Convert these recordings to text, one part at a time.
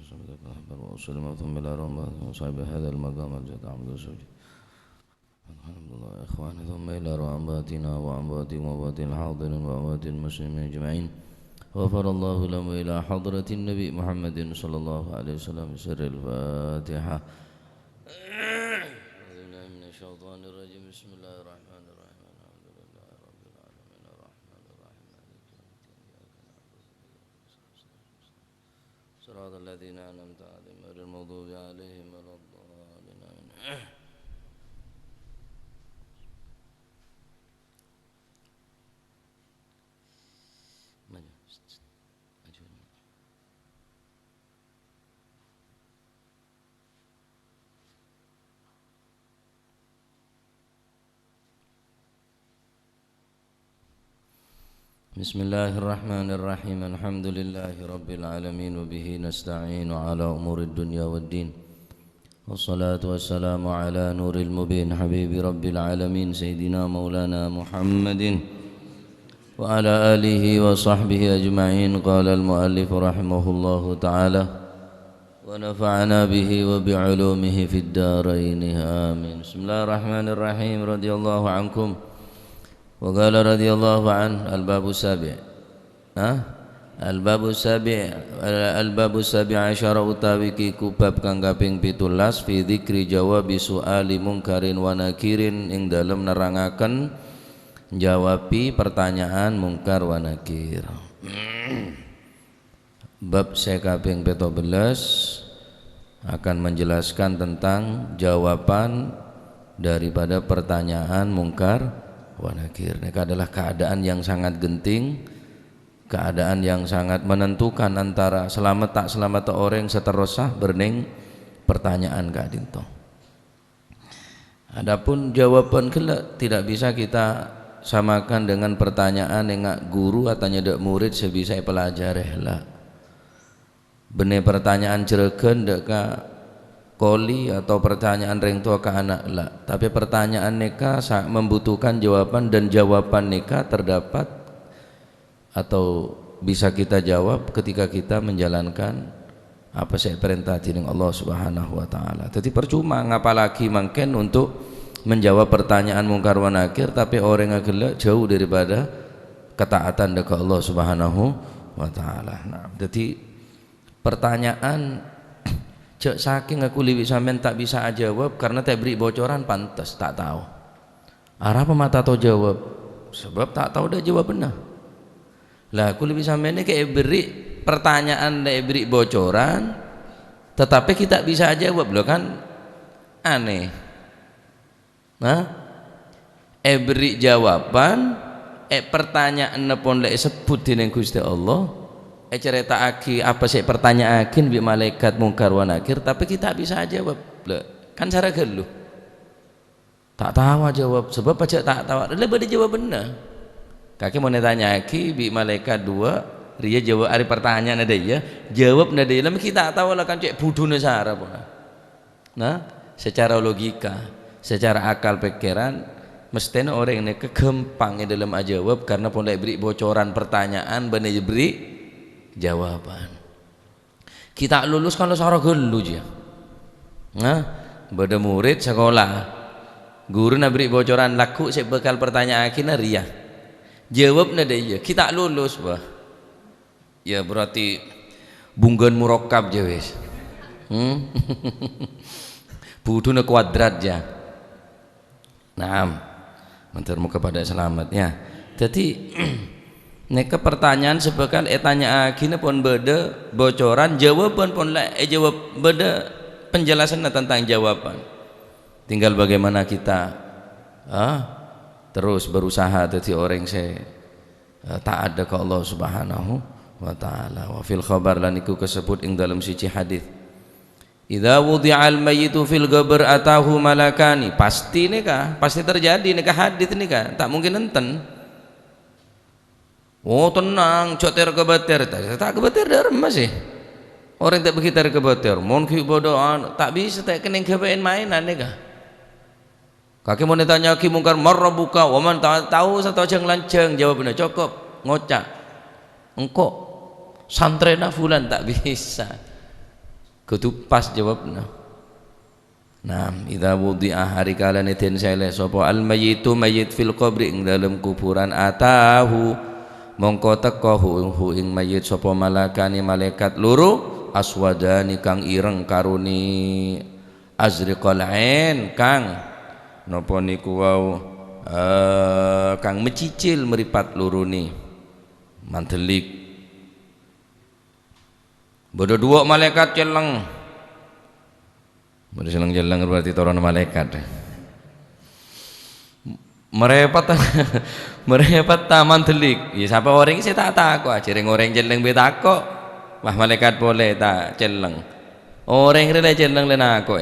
وصل ما ثم إلى رمضان وصحب هذا المقام الجد عبد الزوج الحمد لله يا إخواني ثم إلى رغباتنا وأنبات وأنبات الحاضرين وأنبات المسلمين أجمعين غفر الله لهم إلى حضرة النبي محمد صلى الله عليه وسلم سر الفاتحة من الشيطان الرجيم بسم الله الرحمن الرحيم الحمد لله رب العالمين الرحمن الرحيم مالك يوم الدين صراط الذين أنعمت عليهم غير المغضوب عليهم ولا الضالين آمين بسم الله الرحمن الرحيم الحمد لله رب العالمين وبه نستعين على أمور الدنيا والدين والصلاة والسلام على نور المبين حبيب رب العالمين سيدنا مولانا محمد وعلى آله وصحبه أجمعين قال المؤلف رحمه الله تعالى ونفعنا به وبعلومه في الدارين آمين بسم الله الرحمن الرحيم رضي الله عنكم وقال رضي الله عنه الباب السابع الباب السابع عشر utawi kiku bab kang kaping 17 fi dzikri jawabi suali mungkarin wa nakirin ing dalem nerangaken jawabi pertanyaan mungkar wa nakir. Bab sekaping 17 akan menjelaskan tentang jawaban daripada pertanyaan mungkar wa nakir. Ini adalah keadaan yang sangat genting, keadaan yang sangat menentukan antara selamat tak selamat orang seterusah berning pertanyaan kadinto. Adapun jawaban kelak tidak bisa kita samakan dengan pertanyaan yang guru atau nyedak murid sebisa pelajari lah. Benih pertanyaan jeregen deka koli atau pertanyaan ring tua ke anak lah, tapi pertanyaan neka membutuhkan jawaban dan jawaban neka terdapat atau bisa kita jawab ketika kita menjalankan apa saya perintah dengan Allah Subhanahu wa taala. Jadi percuma ngapalagi mungkin untuk menjawab pertanyaan mungkar wa nakir tapi orang yang gelak jauh daripada ketaatan dekat Allah Subhanahu wa taala. Nah, jadi pertanyaan cek saking aku liwi sampean tak bisa jawab karena tak beri bocoran pantas tak tahu. Arah apa mata tahu jawab? Sebab tak tahu dah jawab benar. Lah aku liwi sampean ini kayak beri pertanyaan tak beri bocoran, tetapi kita bisa jawab loh kan aneh. Nah, beri jawaban, pertanyaan pun lek sebut dengan Gusti Allah. Cerita aki apa sih pertanyaan akin bi malaikat mungkar wa nakir tapi kita bisa jawab kan cara gelu tak tahu jawab sebab aja tak tahu lebih dijawab benar kaki mau tanya aki bi malaikat dua dia jawab hari pertanyaan ada ya jawab ada ya lama kita tahu lah kan cek budu nesara pun nah secara logika secara akal pikiran mestinya orang ini kegempang dalam jawab karena pun beri bocoran pertanyaan benar beri jawaban. Kita lulus kalau seorang gelu aja. Nah, beda murid sekolah. Guru nak beri bocoran laku saya bekal pertanyaan akhirnya ria. Jawab nada iya. Kita lulus bah. Ya berarti bunggan murakkab je wis. Buduna kuadrat ja. Naam. Mentermu kepada selamatnya. Jadi neka pertanyaan sebekal tanya akhirnya pun beda bocoran jawaban pun lah jawab beda penjelasan tentang jawaban tinggal bagaimana kita terus berusaha jadi orang saya tak ada ke Allah Subhanahu wa taala wa fil khabar lan iku kesebut ing dalam siji hadis idza wudi'al mayyitu fil qabr atahu malakani pasti nikah pasti terjadi nikah hadis nikah tak mungkin enten. Oh tenang, coter kebater, tak kebater dari masih. Orang tak begitu kebater, mungkin bodohan, tak bisa tak kening kebain mainan ni kah? Kaki mau ditanya ki mungkar marra buka, waman tahu satu jeng lanceng jawabnya cukup ngocak, engkau santrena fulan tak bisa. kudu pas jawabna. Nah, idza wudi'a hari kalane den sele sapa al mayyitu mayyit fil qabri ing dalem kuburan atahu mongko teka hu ing mayyit sapa malakani malaikat loro aswadani kang ireng karuni azriqal ain kang napa niku wau kang mecicil meripat lurune mantelik bodo dua malaikat celeng bodo celeng berarti turun malaikat merepat taman telik ya siapa orang saya tak tahu aja orang celeng beta kok wah malaikat boleh tak celeng orang rela celeng lena aku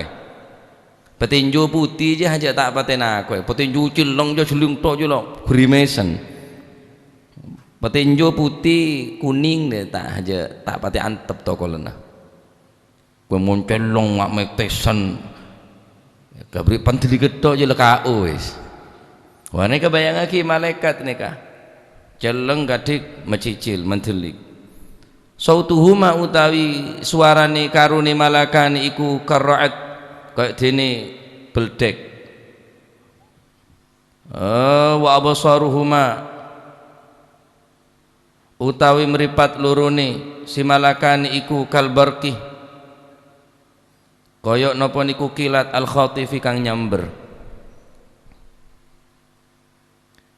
petinju putih je aja tak paten aku petinju celeng je celeng tok je lo grimesan petinju putih kuning deh tak aja tak pati antep toko lena gue mau celeng mak metesan kabri pantili gedok je lekau wis wah ini kebayang lagi malaikat nih kah celeng gadik mecicil mentelik sautuhuma utawi suarane karuni malakani iku kara'at kayak dene beldek wa absaruhuma utawi meripat lurune si malakani iku kalbarki koyok napa niku kilat al khatifi kang nyamber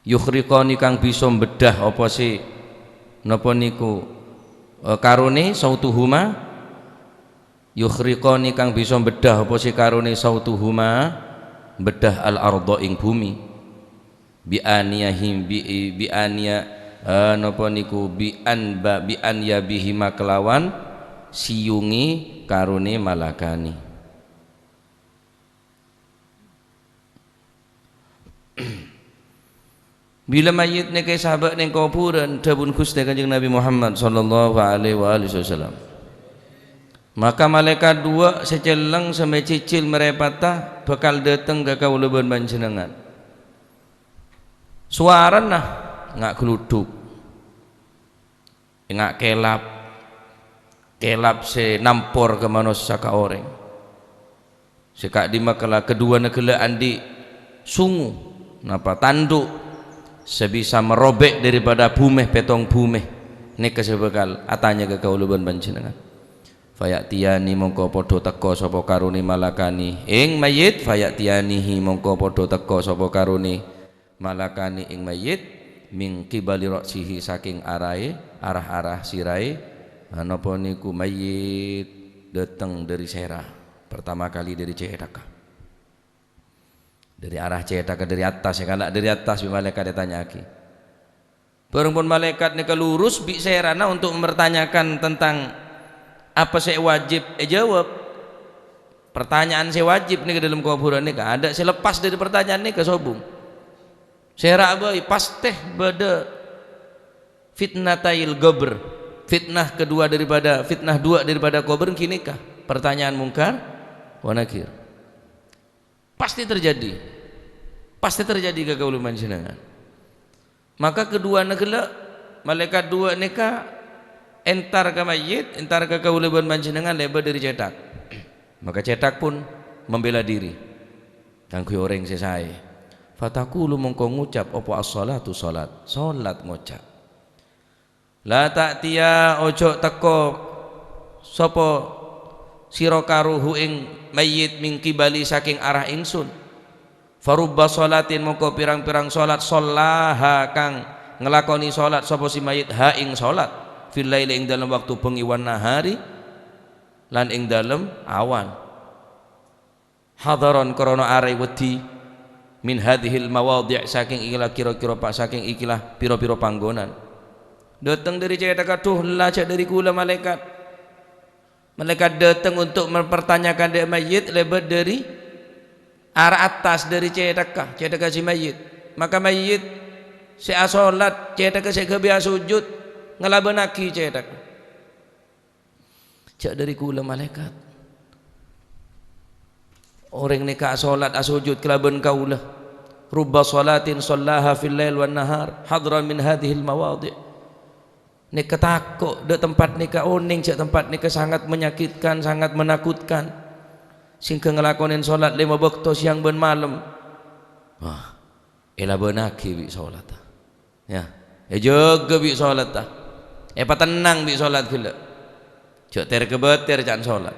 yukhriqani kang bisa bedah apa sih napa niku karune sautuhuma yukhriqani kang bisa bedah apa sih karune sautuhuma bedah al arda ing bumi bi aniyahim bi aniya napa niku bi an ya bihima kelawan siyungi karune malakani bila mayit nek sahabat ning kuburan dawuh Gusti Kanjeng Nabi Muhammad sallallahu alaihi wasallam maka malaikat dua seceleng semecicil merepatah bakal datang ke kauluban panjenengan suarana ngak geluduk ngak kelap se nampor ke manusia ka orang sekak di makala kedua negela andi sungu napa tanduk sebisa merobek daripada bumeh petong bumeh nek kesebekal atanya ke kauluban panjenengan fayatiyani mongko podo teko sapa karuni malakani ing mayit fayatiyanihi mongko podo teko sapa karuni malakani ing mayit min qibali ra'sihi saking arah sirai napa niku mayit dateng dari serah pertama kali dari cedaka dari arah cedaka dari atas ya kalau dari atas malaikat ditanya lagi bareng pun malaikat nika lurus bi serana untuk mempertanyakan tentang apa saya wajib jawab pertanyaan saya wajib nih ke dalam kuburan nih ada saya lepas dari pertanyaan nih ke sobung saya rabai pas teh bada fitnatail gobr fitnah kedua daripada fitnah dua daripada kubur kini kah pertanyaan mungkar wa nakir pasti terjadi ke kaulun panjenengan maka kedua negela malaikat dua neka entar ke mayit entar ke kaulun panjenengan lebar dari cetak maka cetak pun membela diri kanggo orang sesai fatakulu mongko ngucap apa as-salatu salat ngucap la ta'tiya ojo teko sapa sira karuhu ing mayit min qibali saking arah ingsun farubba salatin mongko pirang-pirang salat sallaha kang ngelakoni salat sapa si mayit ha ing salat fil laili ing dalam waktu bengi wan nahari lan ing dalam awan hadaron krana are wedi min hadhil mawadhi' saking ikilah kira-kira pak saking ikilah pira-pira panggonan datang dari cetak tuh lacak dari kula malaikat datang untuk mempertanyakan dia mayit lebar dari arah atas dari cetak si mayit maka mayit si asolat cetak si kebiasa sujud ngelabenaki cetak cak dari kula malaikat orang nikah salat asujud kelaban kaulah rubba salatin sallaha fil lail wan nahar hadran min hadhil mawadhi' nika takut de tempat nika oning cek tempat nika sangat menyakitkan, sangat menakutkan. Singke ngelakonin salat 5 waktu siang ben malam. Wah, ela benaki bi salat. Ya, jaga bi salat ta. Tenang bi salat gila. Cek terkebeter jangan salat.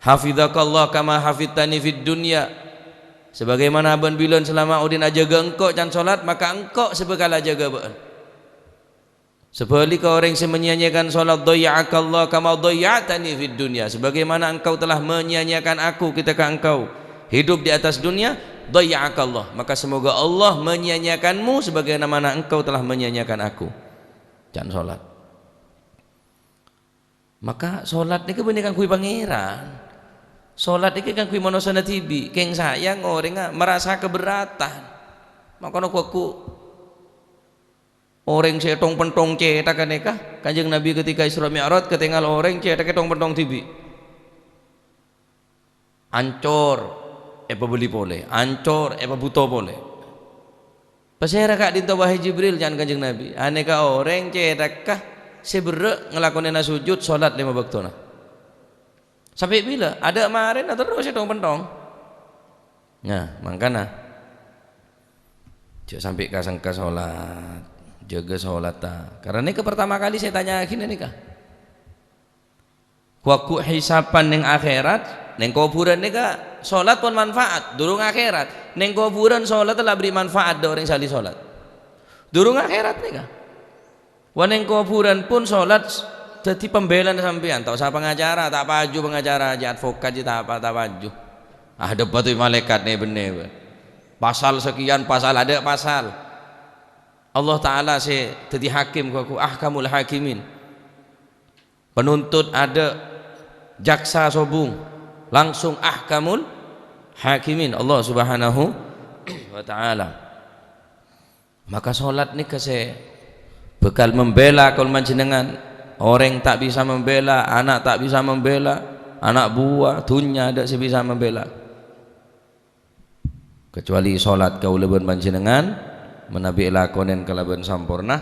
Hafizakallah kama hafidtani fid dunya. Sebagaimana abang bilon selama udin ajaga engkau jangan salat, maka engkau sebekala jaga beun. Seperti orang yang menyia-nyiakan salat, dhayya'akallah kama dhayya'tani fid dunya. Sebagaimana engkau telah menyia-nyiakan aku ketika engkau hidup di atas dunia, dhayya'akallah, maka semoga Allah menyia-nyiakanmu sebagaimana engkau telah menyia-nyiakan aku. Jangan salat. Maka salat ni kebenaran kui pangeran. Salat iki kan kui manusia tibi, keng sayang orang merasa keberatan. Maka aku orang setong pentong cetak kaneka Kanjeng Nabi ketika Isra Mi'raj ketinggal orang cetak tong pentong tibi. Ancor apa beli boleh, ancor apa buto boleh. Pasera kak dinta wahai Jibril jangan Kanjeng Nabi. Aneka orang cetak kah seberek ngelakonin sujud salat 5 waktu nah. Sampai bila ada kemarin terus setong pentong. Nah, makanya cek sampai kasangka salat, jaga salat ta. Karena ini pertama kali saya tanya gini nih kah. Waku hisapan neng akhirat, neng kuburan nih kah, salat pun manfaat. Durung akhirat, neng kuburan salat telah beri manfaat do orang sali salat. Durung akhirat nih kah. Waneng kuburan pun salat jadi pembelaan sampean, tak usah pengacara, tak paju pengacara aja, advokat aja tak paju. Ah debat tu malaikat nih bener. Pasal sekian pasal ada pasal. Allah Taala se jadi hakim ku ahkamul hakimin. Penuntut ada, jaksa sobung, langsung ahkamul hakimin Allah Subhanahu wa taala. Maka salat ni kese bekal membela kul manjenengan. Orang tak bisa membela, anak tak bisa membela, anak buah, dunia tak bisa membela. Kecuali solat kau leben panjenengan, menabi lakonen kalaban sampurna.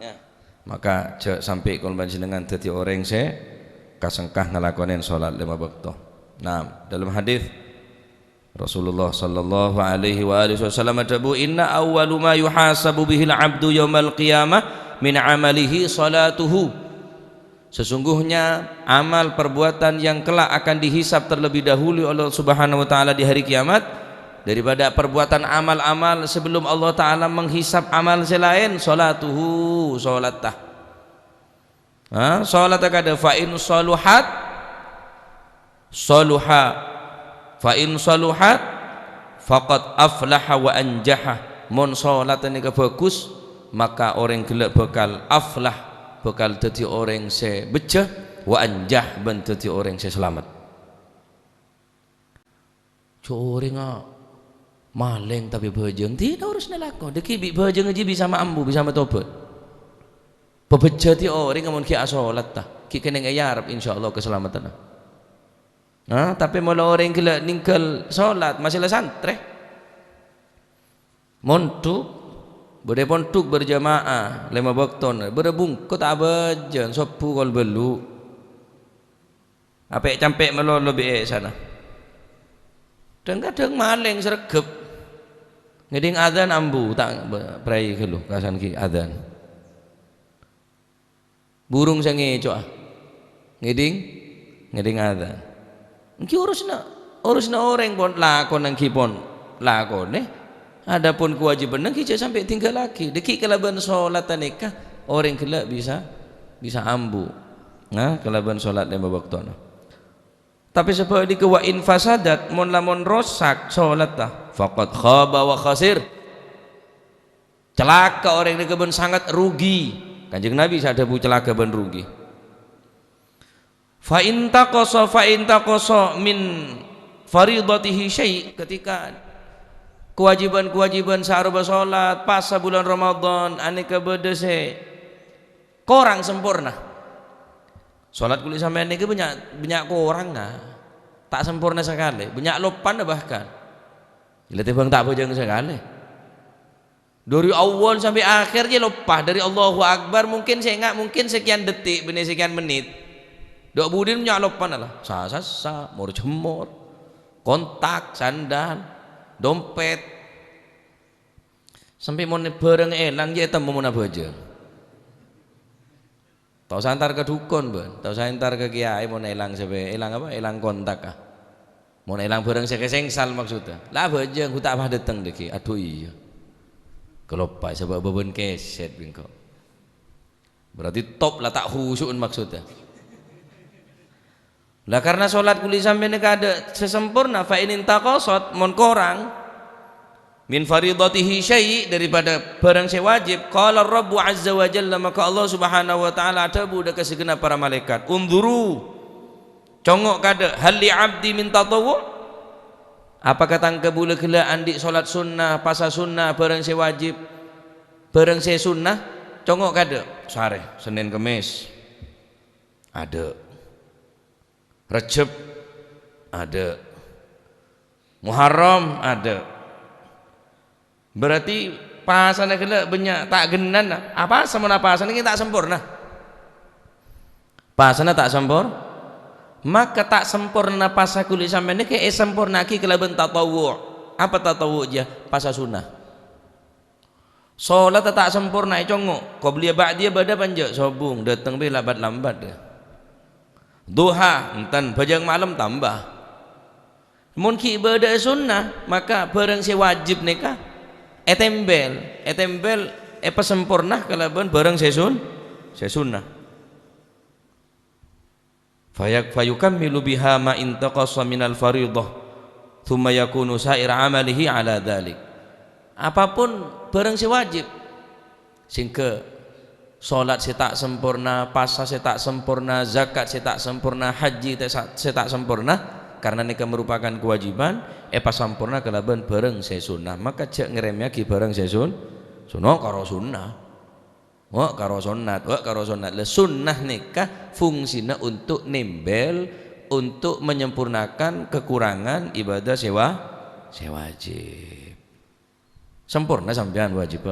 Ya. Maka cek sampai kau panjenengan jadi orang se kasengkah ngelakonen solat 5 waktu. Nah, dalam hadis Rasulullah sallallahu alaihi wasallam adabu inna awwalu ma yuhasabu bihil abdu yaumal qiyamah min amalihi salatuhu. Sesungguhnya amal perbuatan yang kelak akan dihisab terlebih dahulu oleh Allah Subhanahu wa taala di hari kiamat daripada perbuatan amal-amal sebelum Allah taala menghisab amal selain salatuhu salatah. Salat kada fa in saluhat saluha fa in saluhat faqad aflaha wa anjaha. Mun salat ni bagus maka orang gelak bakal aflah, bakal jadi orang se becah, wa anjah ben jadi orang se selamat. Coreng maling tapi bejeng tidak harus nelako. Deki bi bejeng aja bisa mampu bisa matobat. Pebecah ti orang ngamun ki salat ta. Ki kene ngayarap insyaallah keselamatan. Tapi mula orang gila ninggal salat masih la santre. Montuk berde pontuk berjamaah 5 waktu berebungkut abajan sopu kol belu apa campek melolo be sana dan kadang maling sergep ngeding adzan ambu tak prai kelu kasan ki adzan burung sange coa ngeding adzan ki urusna orang pon lakon nang ki pon lakon adapun kewajiban nak kita sampai tinggal lagi deki kelaban solat nikah orang kelak bisa ambu kelaban solat 5 waktu. Tapi seperti ke wa in fasadat mon lamun rosak solat tah faqad khaba wa khasir, celaka orang ini keben sangat rugi. Kanjeng Nabi sadabu celaka ben rugi. Fa in taqasa min faridatihi syai, ketika kewajiban-kewajiban seharusnya sholat pas bulan Ramadan aneka bedese korang sempurna sholat kulit sampai ini banyak korang tak sempurna sekali, banyak lopan bahkan. Gila bang tak bojeng sekali. Tapi seperti ke wa in fasadat mon lamun rosak solat tah faqad khaba wa khasir, celaka orang ini keben sangat rugi. Kanjeng Nabi sadabu celaka ben rugi. Fa in taqasa min faridatihi syai, ketika kewajiban-kewajiban seharusnya sholat pas bulan Ramadan aneka bedese korang sempurna sholat kulit sampai ini banyak korang tak sempurna sekali, banyak lopan bahkan. Gila bang tak bojeng sekali. Dari awal sampai akhir je lupa. Dari Allahu Akbar mungkin saya ingat mungkin sekian detik, benih sekian menit. Dok budin punya lupa lah. Sa, mur jemur, kontak, sandal, dompet. Sampai mau bareng elang je temu mana baja. Tahu santar ke dukun ben, tahu santar ke kiai mau elang sampai elang apa? Elang kontak ah. Mau elang bareng sengsal maksudnya. Lah baja aku tak pernah datang deki. Aduh iya. Kelopai sebab beban keset bingko. Berarti top lah tak khusyuk maksudnya. Lah karena solat kuli sampai ni kada sesempurna fa in taqasat mon korang min faridatihi syai' daripada barang sewajib qala rabbu azza wa jalla maka Allah subhanahu wa ta'ala adabu dekat segenap para malaikat unzuru congok kada hal li abdi min tatawwu apakah tangke boleh gela andi solat sunnah pasal sunnah barang sewajib barang se sunnah congok kada sare Senin Kemis ada Rejab ada Muharram ada berarti pasana gela banyak tak genan apa semana pasana ini tak sempurna pasana tak sempurna maka tak sempurna pasal kulit sampai ni ke sempurna ki kelaban tatawu apa tatawu je pasal sunnah solat tak sempurna congok qabliyah ba'diyah bada panja sobung datang be lambat dia duha entan bajang malam tambah mun ki ibadah sunnah maka barang si wajib nikah etembel apa sempurna kalaban barang si sunnah fayukammilu biha ma intaqasa minal fariḍah thumma yakunu sa'ir amalihi ala dhalik apapun barang si wajib singke solat saya tak sempurna, puasa saya tak sempurna, zakat saya tak sempurna, haji saya tak sempurna karena ini merupakan kewajiban pas sempurna kalaban bareng saya sunnah maka cek ngeremnya ki bareng saya sunnah karo sunnah karo sunnat le sunnah nikah fungsinya untuk nembel untuk menyempurnakan kekurangan ibadah sewa wajib sempurna sampean wajib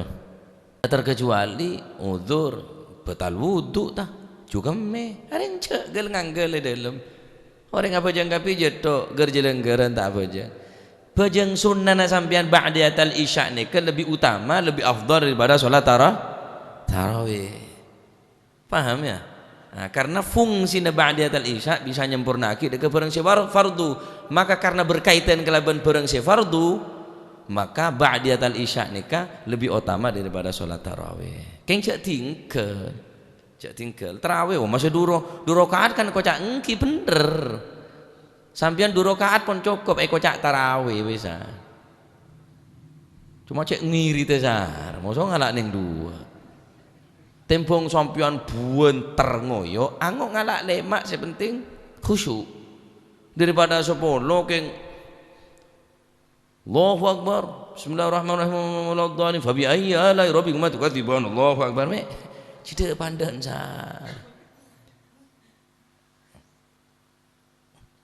terkecuali uzur batal wudu tah juga me hari cek gel nganggal dalam orang apa jangan kapi jetok gerjelenggaran tak apa aja bajang sunnah sampean ba'datal isya ni kan lebih utama lebih afdal daripada solat tarawih paham ya nah, karena fungsi ba'datal isya bisa nyempurnaki dekat barang si fardu maka karena berkaitan kelaban barang si fardu maka ba'datal isya nikah lebih utama daripada solat tarawih keng cak tinggal tarawih masih dua rakaat kan kocak engki bener sampean 2 rakaat pun cukup kocak tarawih bisa cuma cek ngiri tesar mosok ngalak ning 2 tempung sampean buenter ngoyo angok ngalak lemak sepenting khusyuk daripada 10 keng Allahu Akbar Bismillahirrahmanirrahim fabi ayyi ala rabbikum tukadzibun Allahu Akbar me cita pandan sar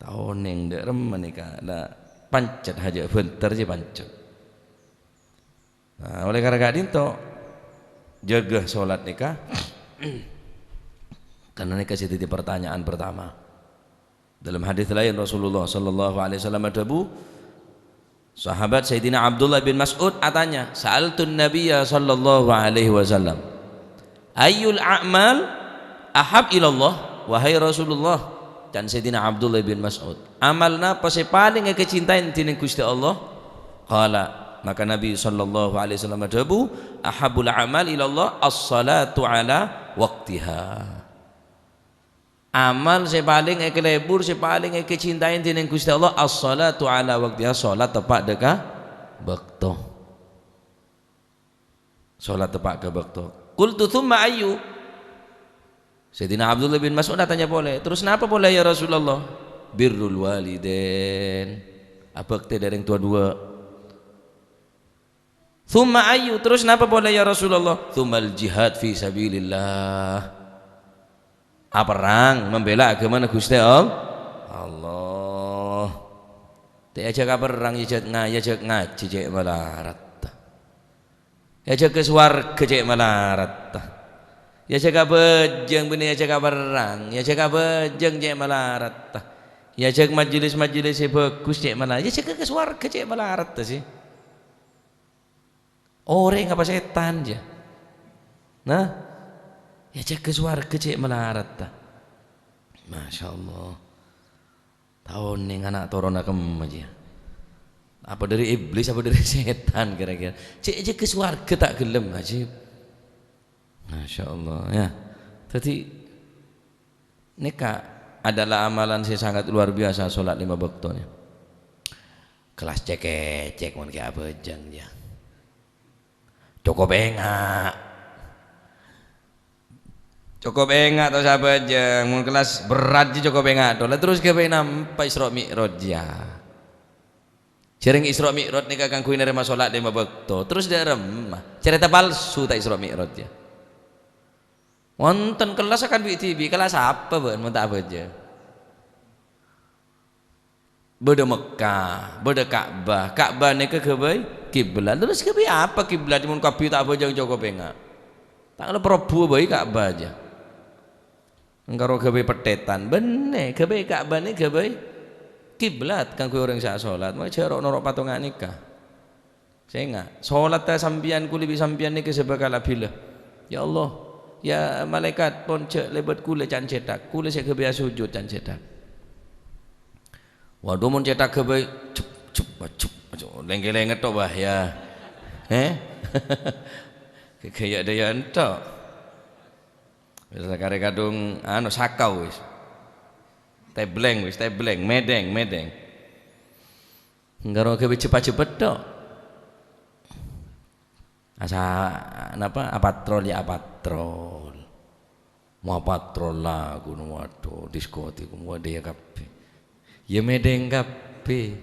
tahun yang dek remen nikah ada pancet haja bentar je pancet nah oleh karena itu jaga sholat nikah karena nikah jadi pertanyaan pertama dalam hadis lain Rasulullah sallallahu alaihi wasallam adabu sahabat Sayyidina Abdullah bin Mas'ud atanya sa'altun nabiyya sallallahu alaihi wasallam ayyul a'mal ahab ilallah wahai Rasulullah dan Sayyidina Abdullah bin Mas'ud amalna apa sih paling kecintain tining Gusti Allah qala maka Nabi sallallahu alaihi wasallam adabu ahabul a'mal ilallah as-salatu ala waqtiha amal saya paling kelebur saya paling kecintain tining Gusti Allah as-salatu ala waqtiha salat tepat dekat waktu salat tepat ke waktu qultu thumma ayyu Sayyidina Abdullah bin Mas'ud tanya boleh terus kenapa boleh ya Rasulullah birrul walidain abakti dari yang tua-dua thumma ayyu terus kenapa boleh ya Rasulullah thummal jihad fi sabilillah perang membela agama Gusti Allah teh aja perang ajak ngaji cek melarat ya jaga swarga cek melarat tah ya jaga bejeng benih ya jaga berang ya jaga bejeng cek melarat tah ya jaga majelis-majelis bagus cek melarat ya jaga ke swarga cek melarat tah sih orang apa setan aja nah ya jaga swarga cek melarat tah Masya Allah tahun nih anak torona kem aja apa dari iblis apa dari setan kira-kira cek aja ke swarga tak gelem aja Masya Allah ya jadi nikah adalah amalan yang sangat luar biasa sholat 5 waktunya kelas cek mau kayak apa ya cukup enggak atau siapa aja mau kelas berat aja cukup enggak terus ke nampak Isra Mi'raj ya Jering Isra Mi'raj nih kakang kuwi nerima salat 5 waktu terus dia remah cerita palsu tak Isra Mi'raj ya wonten kelas akan TV kelas apa ben mau tak apa aja beda Mekah beda Ka'bah nih ke kiblat terus ke apa kiblat mun kabeh tak apa jang cukup enggak tak kalau Prabu bae Ka'bah aja engkaro gawe petetan bener gawe Ka'bah nih gawe kiblat kanggo orang sak salat mau jarok norok patungan nikah saya enggak salat ta sampeyan kuli sampeyan niki sebakala bila ya Allah ya malaikat pon cek lebat kula can cetak kula saya gawe sujud can cetak waduh mun cetak gawe cup lengge-lenge tok bah ya kayak daya entok wis kare kadung anu sakau wis tebleng medeng enggak gawe cepat-cepat tok asa napa apatrol mau patrol lagu waduh diskotik mau dia kabeh ya medeng kabeh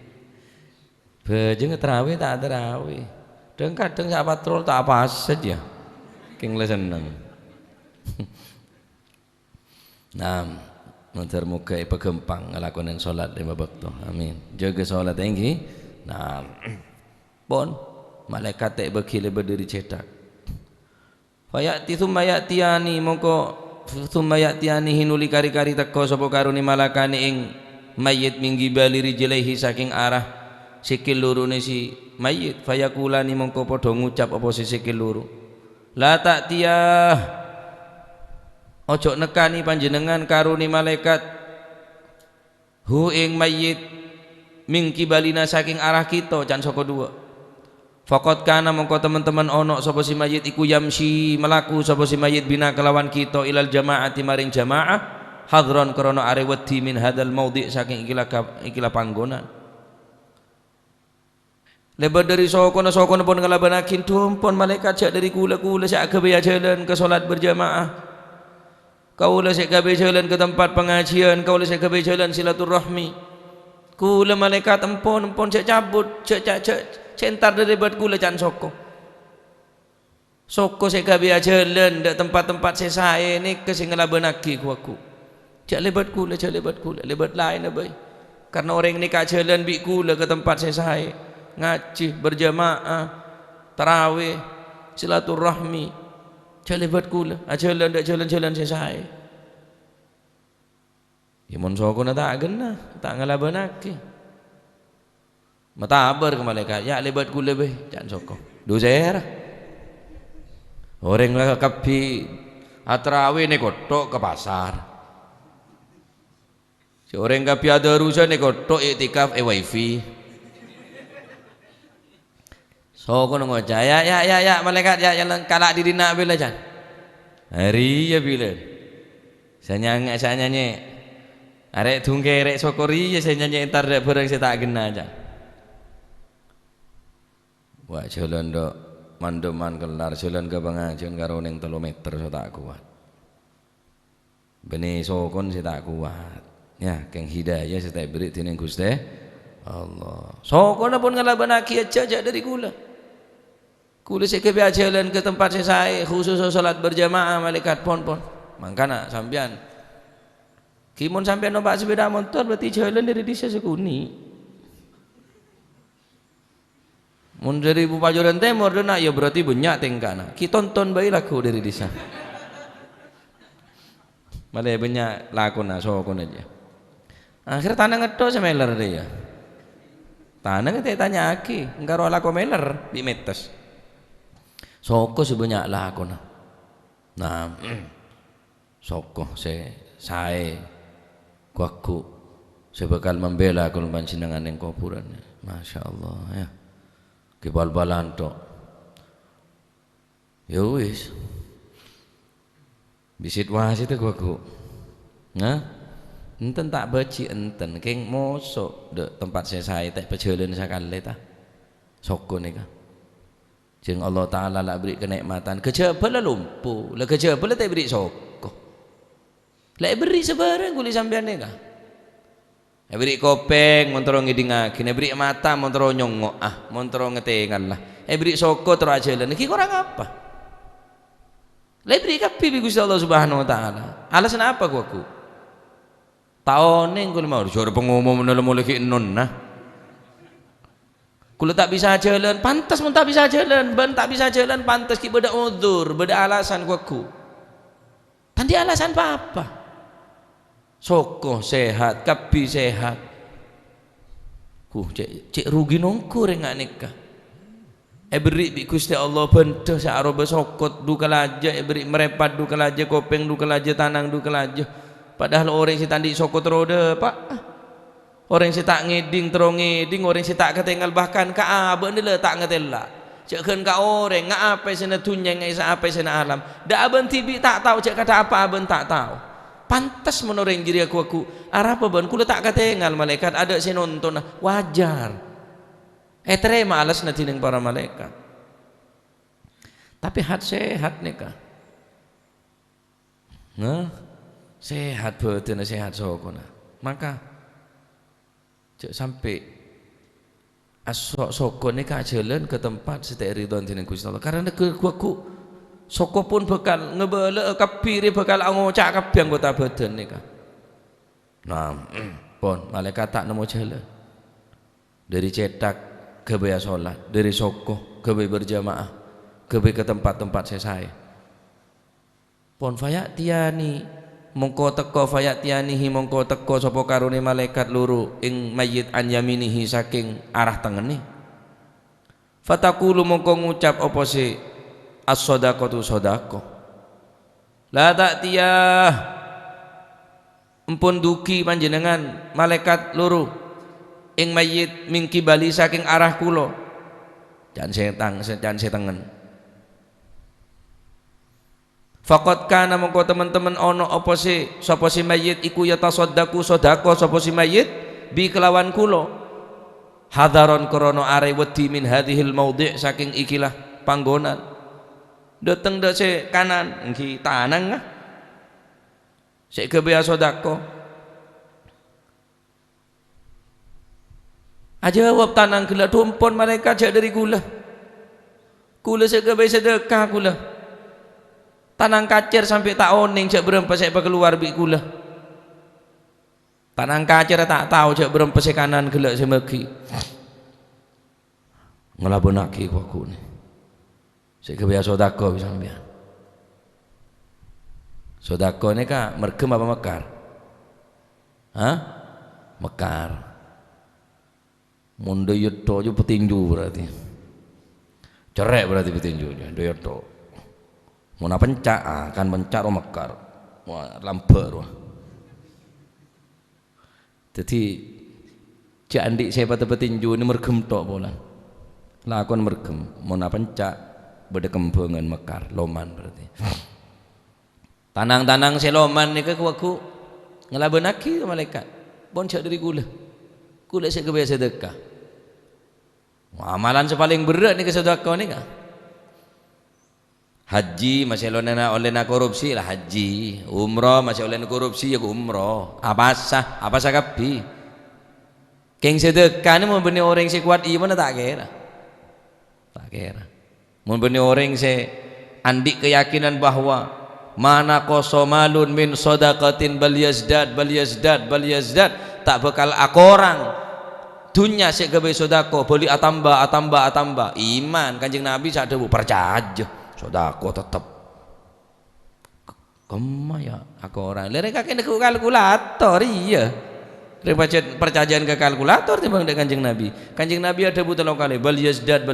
bejeng terawih tak terawih kadang sak patrol tak apa saja king seneng nah muter muka pegempang ngelakonin sholat 5 waktu amin jaga sholat tinggi nah pon malaikat tak bakil berdiri cetak fayati thumma ya'tiyani mongko thumma ya'tiyani hinuli kari-kari teko sapa karuni malakani ing mayit minggi bali rijlaihi saking arah sikil lurune si mayit fayakulani mongko padha ngucap apa si sikil luru la ta'tiyah ojo nekani panjenengan karuni malaikat hu ing mayit mingki balina saking arah kita can saka dua faqad kana mongko teman-teman ono sapa si mayit iku yamsi melaku sapa si mayit bina kelawan kita ilal jamaati maring jamaah hadron krana are wedi min hadal maudhi saking ikilah panggonan lebar dari sokono pun ngelabanakin tumpon malaikat jak dari kula sak gawe jalan ke salat berjamaah kaulah saya gawe jalan ke tempat pengajian kaulah saya gawe jalan silaturahmi kula malaikat empon saya cabut centar dari buat kula can soko saya gawe jalan dak tempat-tempat saya ini ke sing ngelabenaki aku cak lebat kula lebat lain abai karena orang ini ka jalan bi kula ke tempat saya ngaji berjamaah tarawih silaturahmi lebat kula jalan dak jalan saya ya mun soko na tak genah tak ngalabanake matabar ke malaikat ya lebat kula beh can soko doser orang lah kapi atrawe ne kotok ke pasar si orang kapi ada urusan ne kotok iktikaf wifi soko ngoca ya malaikat ya yang kalak didina bila jan hari ya bila saya nyanyi arek tungke arek sokori ya saya nyanyi entar dak barang saya tak gena jan wah jalan dok mandoman kelar jalan ke pengajian karo ning 3 meter saya tak kuat beni sokon saya tak kuat ya keng hidayah saya tak beri dening Gusti Allah sokon pun ngalabanaki aja dari kula saya ke jalan ke tempat saya khusus salat berjamaah malaikat pon mangkana sampean kimun sampean numpak sepeda motor berarti jalan dari desa sekuni Mun dari Pajoran Timur dena ya berarti banyak tingkana. Kita tonton bayi laku dari desa. Malah banyak lakon sokon aja. Akhir tanah ngedo semeler dia. Tanah kita tanya aki, enggak roh laku meler di metes. Soko sebanyak lakon. Nah, soko saya kuaku saya bakal membela kalau panjenengan yang kuburan. Masya Allah ya. Kebal-balan tok. Ya wis. Bisit wasit aku. Nah, enten tak beci enten keng mosok dek tempat saya tak perjalanan sakale ta. Soko nika. Jeung Allah taala lah beri kenikmatan. Kejebel lumpuh. Lah kejebel tak beri soko. Lah beri sebarang kuli sampean nika. Beri kopeng montoro ngidingake, beri mata montoro nyongok montoro ngetengan lah. Beri soko terus aja lah. Niki kurang apa? Lah beri kapi bi Gusti Allah Subhanahu wa taala. Alasan apa aku? Taone kula mau suara pengumum mulai ki non nah. Kula tak bisa jalan, pantas mun tak bisa jalan, ban tak bisa jalan pantas ki beda udzur, beda alasan aku. Tandi alasan apa? Soko sehat, kapi sehat. Cek rugi nongkur enggak nikah. Beri bi Gusti Allah benda saaroba sokot duka laja, beri merepat duka laja, kopeng duka laja, tanang duka laja. Padahal orang si tandi sokot roda pak. Orang si tak ngeding terong ngeding, orang si tak ketinggal bahkan ka aben dia tak ngetela. Cek kan ka orang ngak apa sena dunya ngai sa apa sena alam. Da aben tibi tak tahu cek kata apa aben tak tahu. Pantas menoreng diri aku arah apa ban kula tak katengal malaikat ada si nonton wajar terima alas nanti neng para malaikat tapi sehat nikah nah sehat betul sehat sokona maka cek sampai asok sokon nikah jalan ke tempat setek ridwan tineng Gusti Allah karena aku soko pun bakal ngebele kapiri bakal ngocak kabeh anggota badan nika. Nah, pon malaikat tak nemu jalan. Dari cetak ke baya salat, dari soko ke baya berjamaah, ke baya ke tempat-tempat saya. Pon fayatiani mongko teko fayatianihi mongko teko sapa karone malaikat loro ing mayit an yaminihi saking arah tengene. Fatakulu mongko ngucap apa sih as-shadaqatu shadaqah la ta'tiyah empun duki panjenengan malaikat loro ing mayit mingki bali saking arah kula jan setengen faqad kana mongko teman-teman ono apa sih sapa si mayit iku ya tasaddaqu shadaqah sapa si mayit bi kelawan kula hadaron krana are wedi min hadhil maudhi' saking ikilah panggonan dateng dak se kanan engki tanang sik kebaya sedekah aja jawab tanang gula tumpon mereka jak dari gula sik kebaya sedekah gula tanang kacer sampai tak oning jak berempa sik keluar bi gula tanang kacer tak tahu jak berempa sik kanan gelak semegi ngelabonake aku ni saya kebiasa sodako sampean. Sodako ni kah mergem apa mekar? Hah? Mekar. Mun doyoto jo petinju berarti. Cerek berarti petinjunya doyoto. Mun pencak akan pencak ro mekar. Wah lamber wah. Jadi cak andik saya pada petinju ni mergem tok bola. Lakon mergem mun pencak beda kembangan mekar loman berarti tanang-tanang seloman ni ke aku ngelabenaki malaikat boncak dari gula sik kebiasa sedekah amalan sepaling berat ni ke sedekah ni kah haji masih oleh korupsi lah haji umrah masih oleh korupsi ya umrah apa sah kapi keng sedekah ni mau benih orang si kuat iman tak kira mun benih orang se andik keyakinan bahwa mana kosomalun min sodaqatin bal yazdad tak bakal akorang dunya sik gawe sedekah beli atamba iman Kanjeng Nabi sak dewe percaya sedekah tetep kemah ya aku orang lere kakek nek kalkulator iya percayaan ke kalkulator timbang dengan Kanjeng Nabi ada telung kali bal yazdad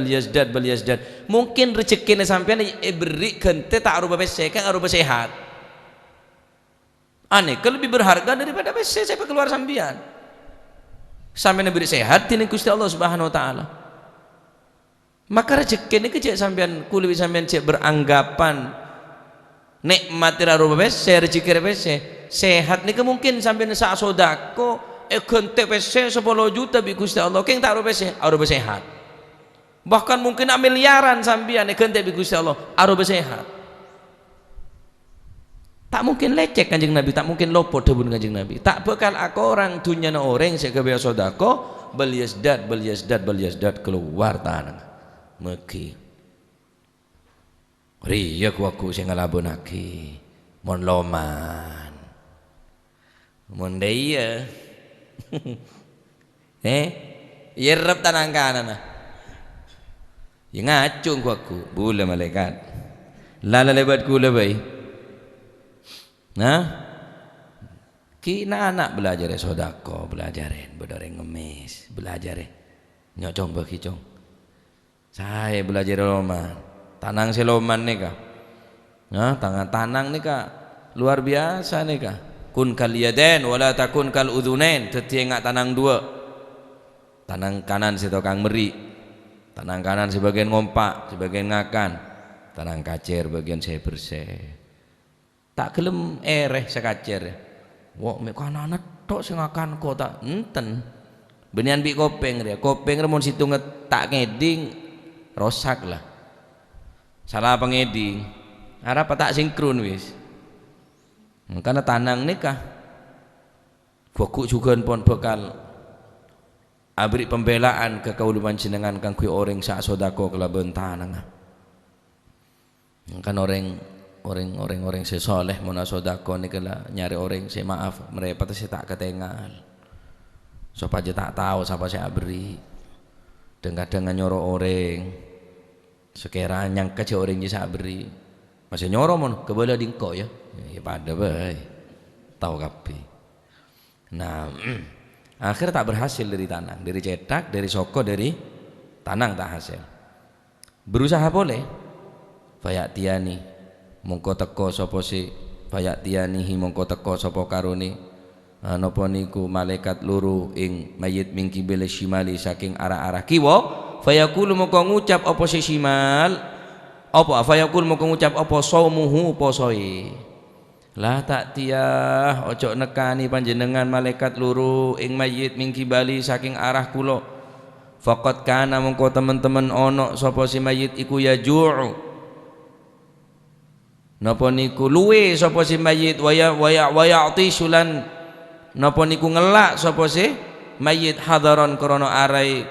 mungkin rezekine sampean beri gente tak rupa bese kan rupa sehat aneh lebih berharga daripada bese saya keluar sampean beri sehat tini Gusti Allah Subhanahu wa taala maka rezekine ke cek sampean kulit sampean cek beranggapan nikmat ira rupa bese rezeki bese sehat nih mungkin sampean sak sodako gente pese 10 juta bi Gusti Allah keng tak arupa sehat bahkan mungkin miliaran sampean gente bi Gusti Allah arupa sehat tak mungkin lecek Kanjeng Nabi tak mungkin lopot debun Kanjeng Nabi tak bakal aku orang dunyana orang sik gawe sedekah bal yazdad keluar tanah meki riya ku sing ngalabunake mon loman mon deya yerep tanang kanan ya ngacung aku bula malaikat lala lebat kula bay nah kina anak belajar sodako belajarin bedoreng ngemis belajarin nyocong bagi cong saya belajar loman tanang seloman nih kak nah tanang nih kak luar biasa nih kak kun kal yaden wala takun kal udhunain tetiengak tanang dua tanang kanan si tokang meri tanang kanan sebagian ngompak sebagian ngakan tanang kacer bagian saya bersih tak gelem sekacer wah mek kanan tok sing ngakan kok tak enten benian bi kopeng remon situ tak ngeding rosak lah salah pengeding arep tak sinkron wis karena tanang nikah Bokuk juga pun bakal abri pembelaan ke kauluman jenengan kang kuwi orang sak sodako kelaban tanang kan orang sesoleh mun sodako nikela nyari orang saya maaf mereka saya tak ketengal supaya tak tahu siapa saya abri dan kadang nyoro orang sekira nyangka si orang saya abri masih nyoro mon kebala dingko ya pada baik tahu kapi nah akhir tak berhasil dari tanang dari cetak dari soko dari tanang tak hasil berusaha boleh fayak tiani mongko teko sapa si fayak tianihi mongko teko sapa karone napa niku malaikat loro ing mayit mingki bele shimali saking arah-arah kiwa fayaqulu mongko ngucap apa si shimal apa fayaqul mongko ngucap apa saumuhu posoe lah tak tiyah ojo nekani panjenengan malaikat luru ing mayit mingki bali saking arah kula faqad kana mongko teman-teman ono sapa si mayit iku ya ju'u napa niku luwe sapa si mayit waya atisulan napa niku ngelak sapa si mayit hadaron krana arai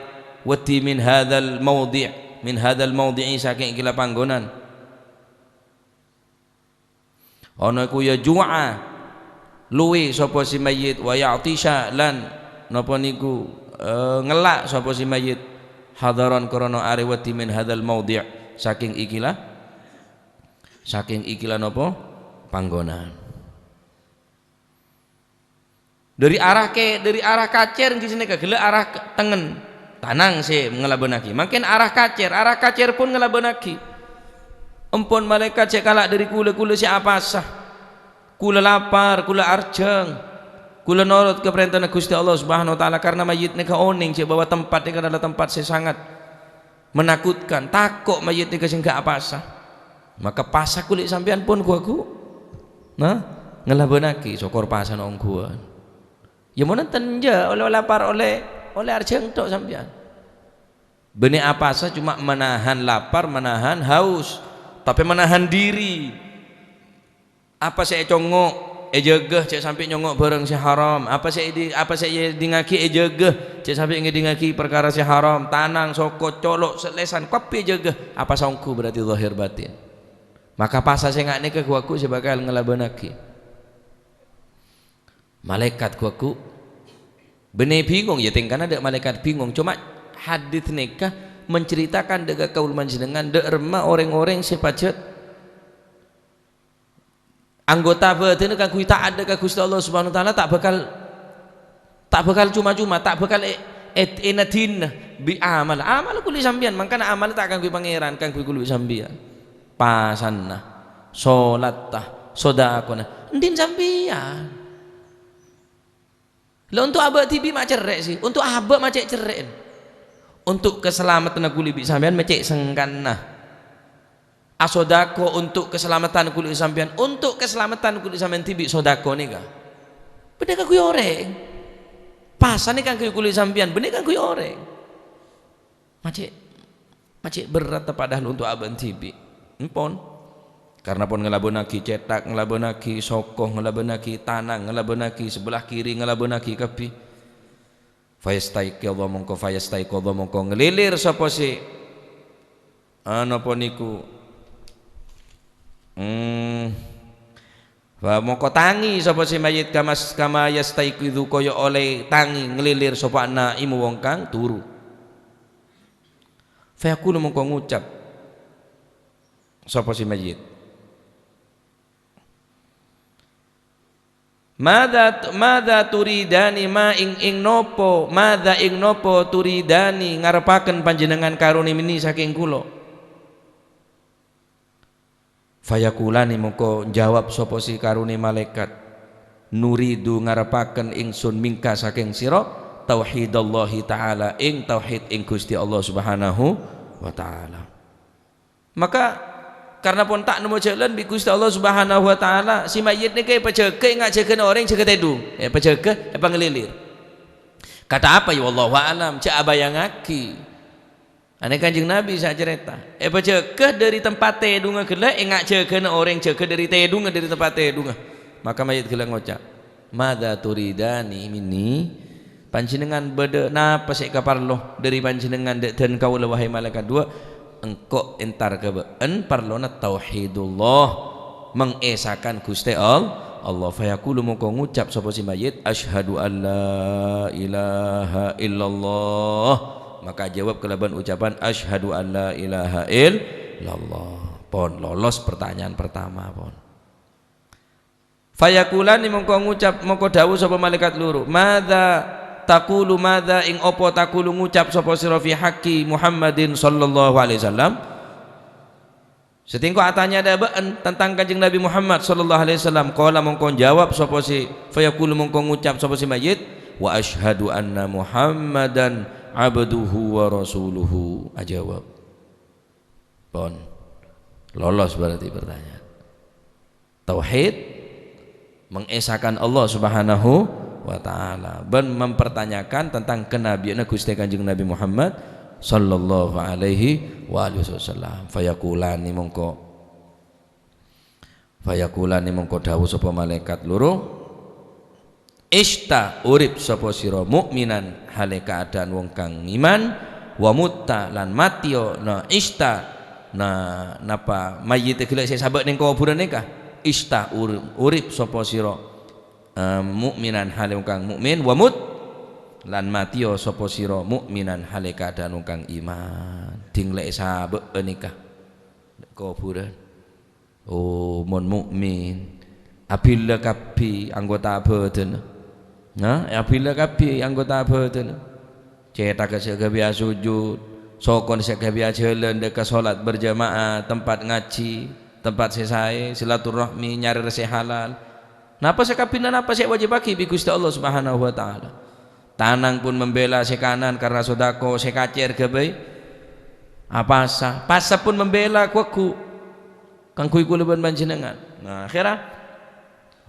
wedi min hadzal maudhi' saking kila panggonan ana iku ya ju'a luwi sapa si mayit wa ya'tisha lan napa niku ngelak sapa si mayit hadaran krana arewati min hadzal maudhi' saking ikilah napa panggonan dari arah kacer di sini kagele arah tengen tanang sih ngelabenaki makin arah kacer pun ngelabenaki empon malaikat cek kalak dari kula si apa sah kula lapar kula arjeng kula nurut ke perintah Gusti Allah Subhanahu wa taala karena mayit nika oning cek bahwa tempat nika adalah tempat saya sangat menakutkan takut mayit nika sing gak apa sah maka pasak kulit sampean pun ku nah ngelabenaki sokor pasan ongguan ya mau nonton je oleh lapar oleh arjeng tok sampean benih apa sah cuma menahan lapar menahan haus tapi menahan diri apa saya congok jegeh cek sampai nyongok bareng si haram apa saya dingaki jegeh cek sampai ngedingaki perkara si haram tanang soko colok selesan kopi jegeh apa songku berarti zahir batin maka pas saya ngak nikah kuaku saya bakal ngelabanaki malaikat kuaku Benih bingung ya tingkana dek malaikat bingung. Cuma hadits nikah menceritakan dek kaul panjenengan dek remah orang-orang sepacet anggota batin kan kui taat dek Gusti Allah Subhanahu wa taala tak bakal cuma-cuma, tak bakal enadin bi amal kuli sambian, mangkana amal tak akan kui pangeran, kan kui kuli sambian. Pasanna, salat tah, sedekah ndin sambian. Lah untuk abak tibi mak cerek sih, untuk abak mak cek cerek. Untuk keselamatan kuli bi sampean macek sengkanna. Asodako untuk keselamatan kuli sampean, untuk keselamatan kuli sampean tibi sodako nika. Bener kan kuy oreng. Pasan kan kuy sampean, bener kan kuy oreng. Macek berat padahal untuk abang tibi. Empon. Karena pun ngelabonaki cetak, ngelabonaki sokoh, ngelabonaki tanang, ngelabonaki sebelah kiri, ngelabonaki kapi. Fayastaiki Allah mongko fayastaiki Allah mongko ngelilir sapa si napa niku mongko tangi sapa si mayit kama yastaiki dzu kaya oleh tangi ngelilir sapa naimu wong kang turu. Fayaqulu mongko ngucap sapa si mayit, Mada turidani ma ing nopo mada ing nopo turidani ngarepaken panjenengan karuni mini saking kula. Fayakulani mongko jawab sapa si karuni malaikat, nuridu ngarepaken ingsun mingka saking sira tauhidallahi taala ing tauhid ing Gusti Allah Subhanahu wa taala. Maka karena pun tak nemu jalan bi Gusti Allah Subhanahu wa taala, si mayit ni kay pajeke ngak jeke orang jeke tedu. Pajeke pangelilir. Kata apa ya wallahu alam, cak abayangaki. Ane Kanjeng Nabi sak cerita. Pajeke dari tempat tedu ngagela ngak jeke orang jeke dari tedu dari tempat tedu. Maka mayit gela ngocap, "Madza turidani minni?" Panjenengan bede napa sik kaparloh dari panjenengan dan kaula wahai malaikat dua. Engkau entar kebeen parlona tauhidullah mengesakan Gusti Allah. Fayaqulu mongko ngucap sapa si mayit asyhadu alla ilaha illallah, maka jawab kelaban ucapan asyhadu alla ilaha illallah. Pon lolos pertanyaan pertama pon. Fayaqulani mongko ngucap mongko dawuh sapa malaikat loro, madza takulu madza ing opo takulu ngucap sapa sira fi haqqi Muhammadin sallallahu alaihi wasallam. Setingko atanya ada baan tentang Kanjeng Nabi Muhammad sallallahu alaihi wasallam. Qala mongko jawab sapa si fayaqulu mongko ngucap sapa si mayit wa asyhadu anna Muhammadan abduhu wa rasuluhu. Ajawab. Pon. Lolos berarti pertanyaan. Tauhid mengesahkan Allah Subhanahu wa ta'ala dan mempertanyakan tentang kenabian Gusti Kanjeng Nabi Muhammad sallallahu alaihi wa alihi wasallam. Fayaqulani mongko dawuh sapa malaikat loro, ista urip sapa sira mukminan hale keadaan wong kang iman, wa mutta lan matio na ista na napa mayit gelek sabak ning kuburan nikah, ista urip sapa sira mukminan hale kang mukmin, wa mut lan matio sapa sira mukminan hale keadaan kang iman. Dinglek sabek nikah kuburan. Oh mon mukmin apabila kapi anggota badan. Nah, apabila kapi anggota badan. Cetak segabia sujud, sokon segabia jalan dekat salat berjamaah, tempat ngaji, tempat selesai silaturahmi nyari rezeki halal. Napa sekapina napa sek wajib bagi bi Gusti Allah Subhanahu wa taala. Tanang pun membela si kanan karena sodako, si kacer gabai. Apasa, pasa pun membela kuku. Kang kui kuluban panjenengan. Nah, akhirnya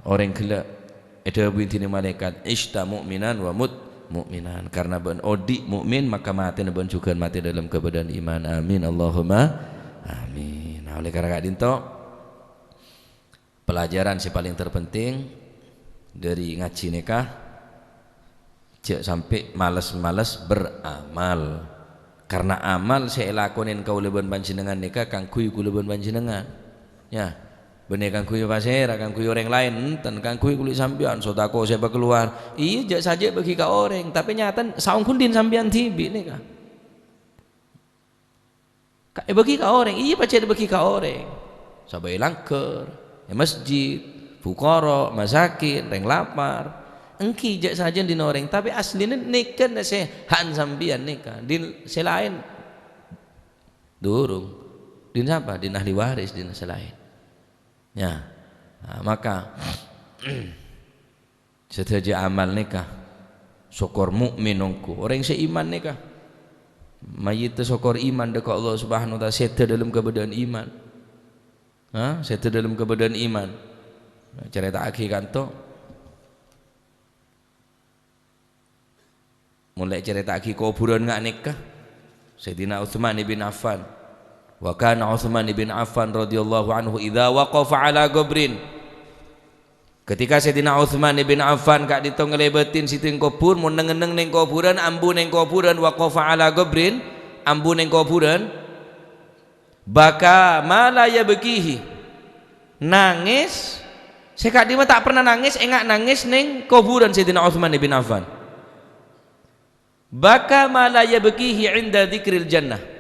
orang gila ada bintine malaikat ista mukminan wa mut mukminan, karena ben odi mukmin maka mati ben juga mati dalam keadaan iman. Amin Allahumma amin. Nah, oleh karena dinto pelajaran si paling terpenting dari ngaji nikah, jangan sampai malas-malas beramal, karena amal saya lakonin kau leban panjenengan nikah kang kui kau leban panjenengan ya. benih kang kuyu pasir kang kuyu orang lain enten kang kuyu kulit sampean sodako siapa keluar iya jak saja bagi ka orang tapi nyata saung kundin sampean tibi nih kah bagi ka orang iya pacet bagi ka orang sabai langker masjid fukara masakin reng lapar engki jak saja di orang tapi aslinya nikah nase han sampean nikah di selain durung din siapa din ahli waris din selain ya, nah, maka setelah amal nikah, syukur mukmin nongku orang seiman nikah, mayit syukur iman dekat Allah Subhanahu Wa Taala setelah dalam keberadaan iman, setelah dalam keberadaan iman, cerita akhir kanto, mulai cerita akhir kuburan ngak nikah, Sayyidina Utsman bin Affan. Wa kana Utsman bin Affan radhiyallahu anhu idza waqafa ala qabrin ketika Sayyidina Utsman bin Affan kak ditong ngelebetin situ kubur mun nengeneng ning kuburan ambu ning kuburan waqafa ala qabrin ambu ning kuburan baka mala yabkihi nangis sekak dia tak pernah nangis engak nangis ning kuburan Sayyidina Utsman bin Affan baka mala yabkihi inda dzikril jannah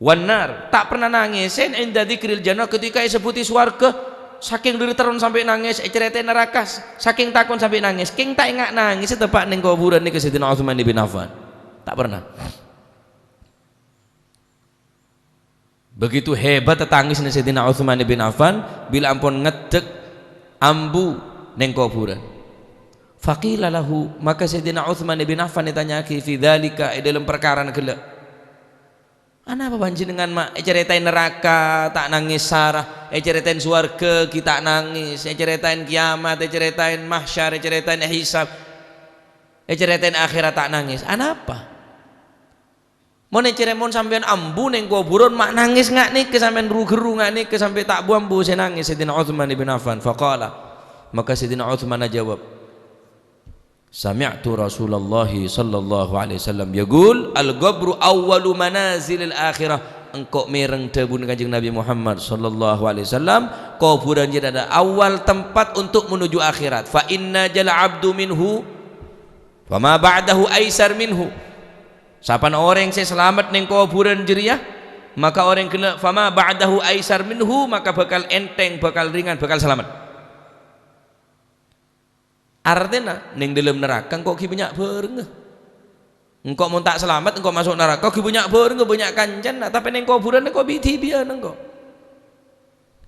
wanar tak pernah nangisin inda dzikril jannah ketika sebuti swarga saking dari terun sampai nangis cerita neraka saking takon sampai nangis king tak ingat nangis tepak ning kuburan niki Sayyidina Utsman bin Affan tak pernah begitu hebat tetangis Sayyidina Utsman bin Affan bila ampun ngedek ambu ning kuburan faqila lahu maka Sayyidina Utsman bin Affan ditanyaki fi dzalika dalam perkara gelek ana apa panjenengan mak ceritain neraka tak nangis sarah ceritain swarga kita nangis ceritain kiamat ceritain mahsyar ceritain hisab ceritain akhirat tak nangis ana apa mon ceremon sampean ambu ning kuburan mak nangis ngak nih sampean geru ngak nih sampai tak buambu saya nangis Sayyidina Utsman bin Affan faqala maka Sayyidina Utsman jawab sami'tu Rasulullah sallallahu alaihi wasallam yaqul al-qabru awwalu manazilil akhirah engkau mereng debun kanjeng Nabi Muhammad sallallahu alaihi wasallam kuburan jadi ada awal tempat untuk menuju akhirat fa inna jal abdu minhu wa ma ba'dahu aisar minhu sapan orang yang selamat ning kuburan jeriah maka orang kena fama ba'dahu aisar minhu maka bakal enteng bakal ringan bakal selamat artinya ning dalam neraka engkau ki banyak berenggeh engkau mau tak selamat engkau masuk neraka ki banyak berenggeh banyak kancan tapi ning kuburan engkau bitibian engkau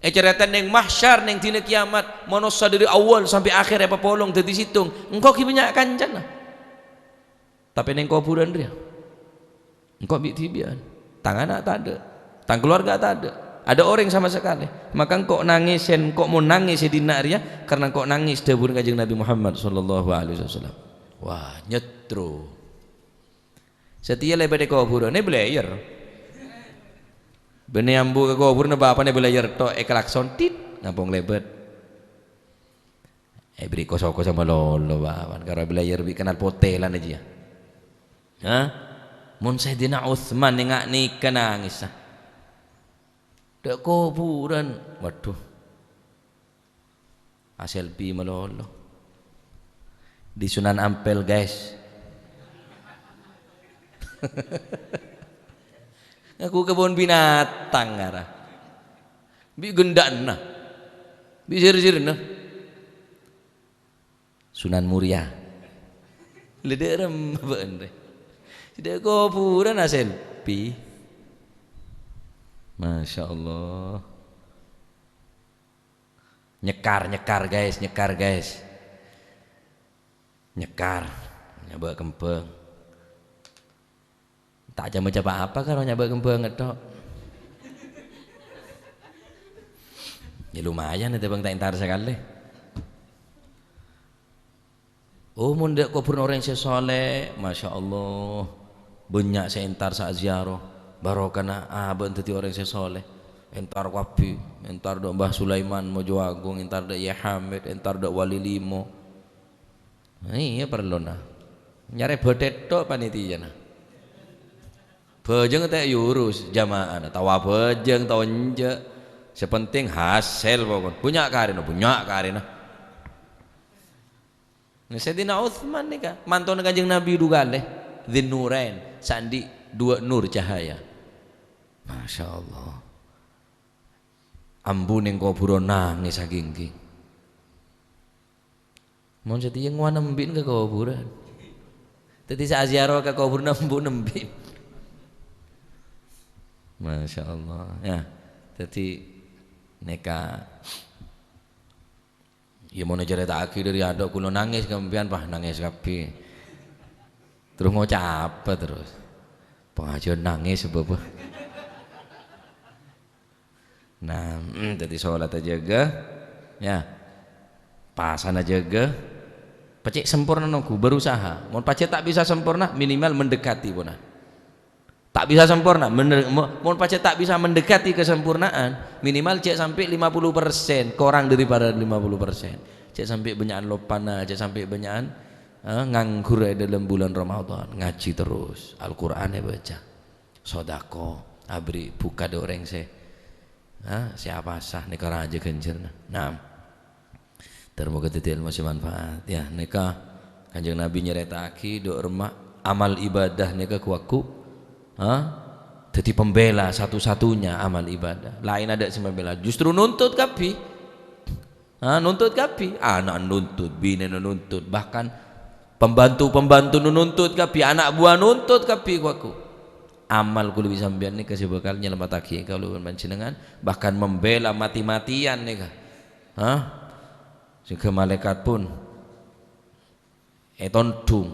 cerita ning mahsyar ning dina kiamat manusia dari awal sampai akhir apa polong dadi situng engkau ki banyak kancan tapi ning kuburan dia engkau bitibian tangan tak ada tang keluarga tak ada orang sama sekali maka engkau nangisin kok mau nangis di naria karena engkau nangis debur kanjeng Nabi Muhammad sallallahu alaihi wasallam wah nyetro setia lebar kuburan ini belajar bene ambu ke kuburan apa ne belajar to klakson tit ngampung lebat beri kosoko sama lolo bawan karo belajar bi kenal potelan aja ha mun Sayyidina Utsman ngak nikah nangis dek kuburan waduh selfie melolo di Sunan Ampel guys aku kebun binatang arah bi gendana bi sir-sirna Sunan Muria lederem bener dek kuburan selfie Masya Allah nyekar guys nyekar nyaba kempeng tak jam apa kalau nyaba kempeng ngetok ya lumayan itu bang tak intar sekali oh mundak kubur orang soleh Masya Allah banyak saya intar saat ziarah barokana abang tadi orang soleh entar wapi entar dok Mbah Sulaiman Mojo Agung entar dok Ya Hamid entar dok Wali Limo iya perlu nah nyari bedet tok panitia nah bejeng teh yurus jamaah tawa bejeng tawa nje Sepenting hasil pokoknya. Punya karena. Nah, Sayyidina Utsman nih kan, mantan Kanjeng Nabi dugaleh, Dzinnurain, sandi dua nur cahaya. Masya Allah. Ampun yang kubur nangis saking. Mau jadi yang wana nembin ke kuburan. Tadi saya ziarah ke kubur nembin. Masya Allah. Ya, jadi neka. Ya mau cerita akhir dari ada kulo nangis kemudian pah nangis kapi. Terus mau apa terus? Pengajian nangis sebab. Nah, jadi sholat aja ya, pasan aja pacik sempurna nunggu berusaha. Mau pacik tak bisa sempurna minimal mendekati puna. Tak bisa sempurna, mau pacik tak bisa mendekati kesempurnaan minimal cek sampai 50%, kurang daripada 50%. Cek sampai banyakan lopana, cek sampai banyakan nganggur dalam bulan Ramadan, ngaji terus, Al-Qur'an ya baca, sodako, abri buka doreng siapa sah nikah aja genjer. Nah, termoga detail masih manfaat ya nikah. Kanjeng Nabi nyeretaki do remak amal ibadah nikah kuaku. Jadi pembela satu-satunya amal ibadah. Lain ada sih pembela. Justru nuntut kapi. Nuntut kapi. Anak nuntut, bini nuntut, bahkan pembantu nuntut kapi, anak buah nuntut kapi kuaku. Amal kudu bisa sampean nih kasih bakal nyelamatake kalau panjenengan bahkan membela mati-matian nih kah. Sehingga malaikat pun dung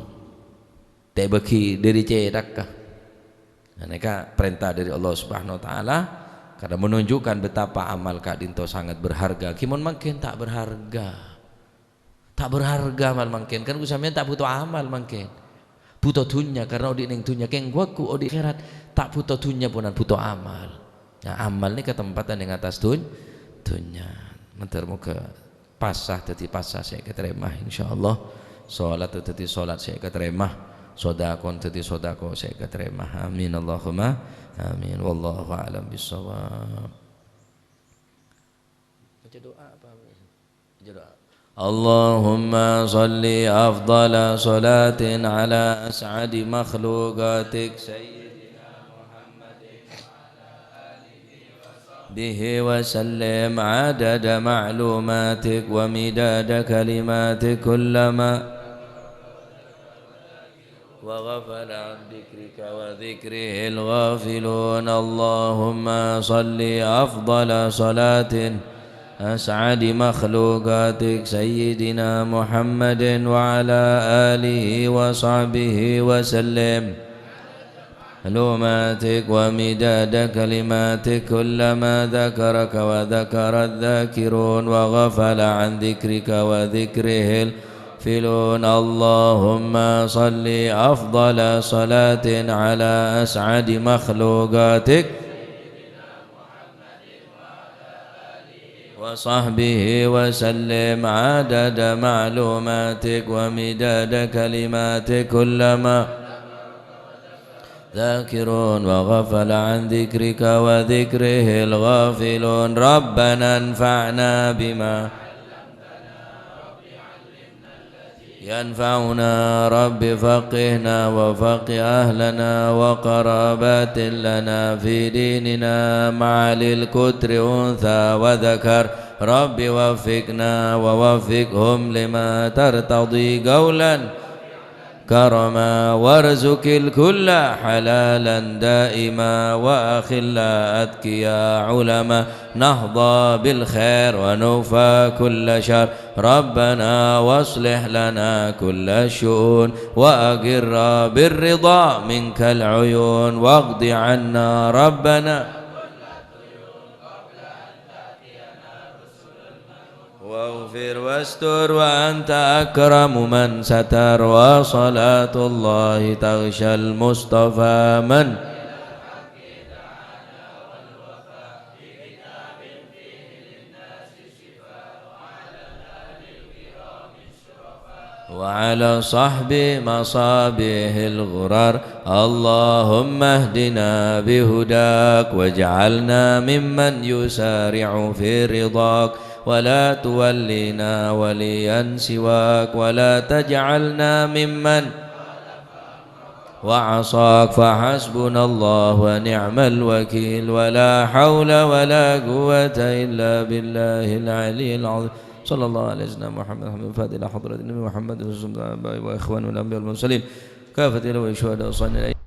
teh bagi dari cedak kah. Mereka perintah dari Allah Subhanahu wa taala karena menunjukkan betapa amal Kak Dinto sangat berharga. Kimun makin tak berharga. Tak berharga amal makin kan kusampean tak butuh amal makin. Butuh dunya karena odi ning dunya keng guaku odi akhirat tak butuh dunya punan butuh amal. Nah, amal ini ketempatan yang atas dunya. Mentar muka pasah dadi pasah saya keterima insyaallah. Salat dadi salat saya keterima. Sodakon tadi sodako saya keterima. Amin Allahumma amin. Wallahu a'lam bishawab. Baca doa apa? Baca doa. Allahumma salli afdala salatin ala as'adi makhluqatik sayyidina Muhammadin wa ala alihi wa sahbihi wa sallim adada ma'lumatik wa midada kalimatik kullama وغفل عن ذكرك وذكره الغافلون اللهم صل أفضل صلاة أسعد مخلوقاتك سيدنا محمد وعلى آله وصحبه وسلم معلوماتك ومداد كلماتك كلما ذكرك وذكر الذاكرون وغفل عن ذكرك وذكره الغافلون اللهم صل أفضل صلاة على أسعد مخلوقاتك وصحبه وسلم عدد معلوماتك ومداد كلماتك كلما ذاكرون وغفل عن ذكرك وذكره الغافلون ربنا انفعنا بما ينفعنا رب فقهنا وفقه أهلنا وقرابات لنا في ديننا مع للكتر أنثى وذكر رب وفقنا ووفقهم لما ترتضي قولا كرما وارزق الكل حلالا دائما وأخلا أتقيا علما نهضى بالخير ونوفى كل شر ربنا واصلح لنا كل الشؤون وأقر بالرضا منك العيون واقض عنا ربنا واغفر واستر وأنت أكرم من ستر وصلاة الله تغشى المصطفى من وعلى صحب مصابيح الغرار اللهم اهدنا بهداك واجعلنا ممن يسارع في رضاك ولا تولنا وليا سواك ولا تجعلنا ممن وعصاك فحسبنا الله ونعم الوكيل ولا حول ولا قوة إلا بالله العلي العظيم صلى الله عليه سيدنا محمد الفاتح إلى حضرة النبي محمد وإخوان والأنبياء والمرسلين كافة الأولياء والشهداء والصالحين